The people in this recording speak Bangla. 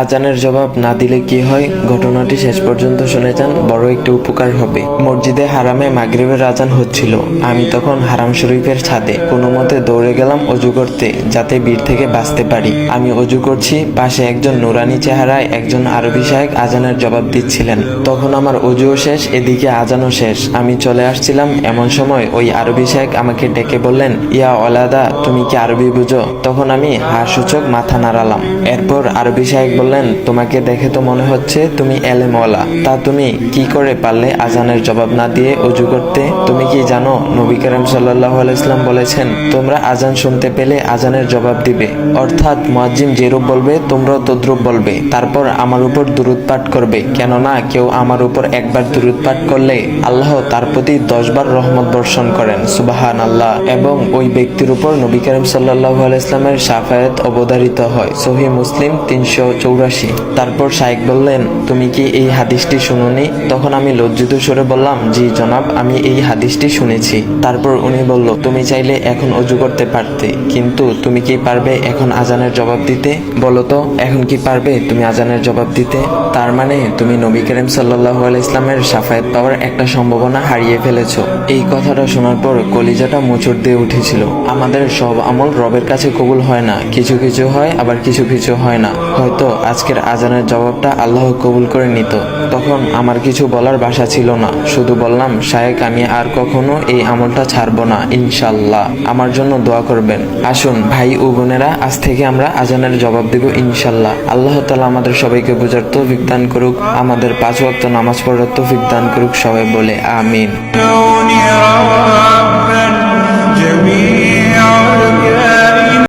আজানের জবাব না দিলে কি হয়, ঘটনাটি শেষ পর্যন্ত শুনে যান, বড় একটি উপকার হবে। মসজিদে হারামে মাগরিবের আজান হচ্ছিল। আমি তখন হারাম শরীফের ছাদে কোনো মতে দৌড়ে গেলাম অজু করতে, যাতে ভিড় থেকে বাঁচতে পারি। আমি অজু করছি, পাশে একজন নুরানি চেহারায় একজন আরবি শায়েখ আজানের জবাব দিচ্ছিলেন। তখন আমার অজুও শেষ, এদিকে আজানও শেষ। আমি চলে আসছিলাম, এমন সময় ওই আরবি শায়েখ আমাকে ডেকে বললেন, ইয়া ওলাদা, তুমি কি আরবি বুঝো? তখন আমি হাসূচক মাথা নাড়ালাম। এরপর আরবি শায়েখ বললেন, তোমাকে দেখে তো মনে হচ্ছে তুমি এলেমওয়ালা, তা তুমি কি করে পারলে আজানের জবাব না দিয়ে অজু করতে? তুমি কি জানো নবী করিম সাল্লাল্লাহু আলাইহি ওয়াসাল্লাম বলেছেন, তোমরা আজান শুনতে পেলে আজানের জবাব দিবে, অর্থাৎ মুয়াজ্জিন যেরূপ বলবে তোমরাও তদ্রূপ বলবে, তারপর আমার উপর দুরূদ পাঠ করবে। কেননা কেউ আমার উপর একবার দুরূদ পাঠ করলে আল্লাহ তার প্রতি 10 বার রহমত বর্ষণ করেন, সুবহানাল্লাহ। এবং ওই ব্যক্তির উপর নবী করিম সাল্লাল্লাহু আলাইহি ওয়াসাল্লামের শাফায়াত অবধারিত হয়। সহিহ মুসলিম 384। তারপর শায়েখ বললেন, তুমি কি এই হাদিসটি শুনোনি? তখন আমি লজ্জিত স্বরে বললাম, জি জনাব, আমি এই হাদিসটি শুনেছি। তারপর উনি বলল, তুমি চাইলে এখন অজু করতে পারতে, কিন্তু তুমি কি পারবে এখন আজানের জবাব দিতে? বলো তো, এখন কি পারবে তুমি আজানের জবাব দিতে? তার মানে তুমি নবী করিম সাল্লাল্লাহু আলাইহি ওয়াসাল্লামের শাফায়াত পাওয়ার একটা সম্ভাবনা হারিয়ে ফেলেছো। এই কথাটা শোনার পর কলিজাটা মোচড় দিয়ে উঠেছিল। আমাদের সব আমল রবের কাছে কবুল হয় না, কিছু কিছু হয়, আবার কিছু কিছু হয় না। হয়তো আজকের আজানের জবাবটা আল্লাহ কবুল করে নিত। তখন আমার কিছু বলার ভাষা ছিল না, শুধু বললাম, শায়েখ, আমি আর কখনো এই আমলটা ছাড়বো না, ইনশাআল্লাহ। আমার জন্য দোয়া করবেন। আসুন ভাই ও বোনেরা, আজ থেকে আমরা আজানের জবাব দেব ইনশাআল্লাহ। আল্লাহ তাআলা আমাদের সবাইকে বোঝার তৌফিক দান করুক, আমাদের 5 ওয়াক্ত নামাজ পড়ার তৌফিক দান করুক, সবাই বলে আমিন।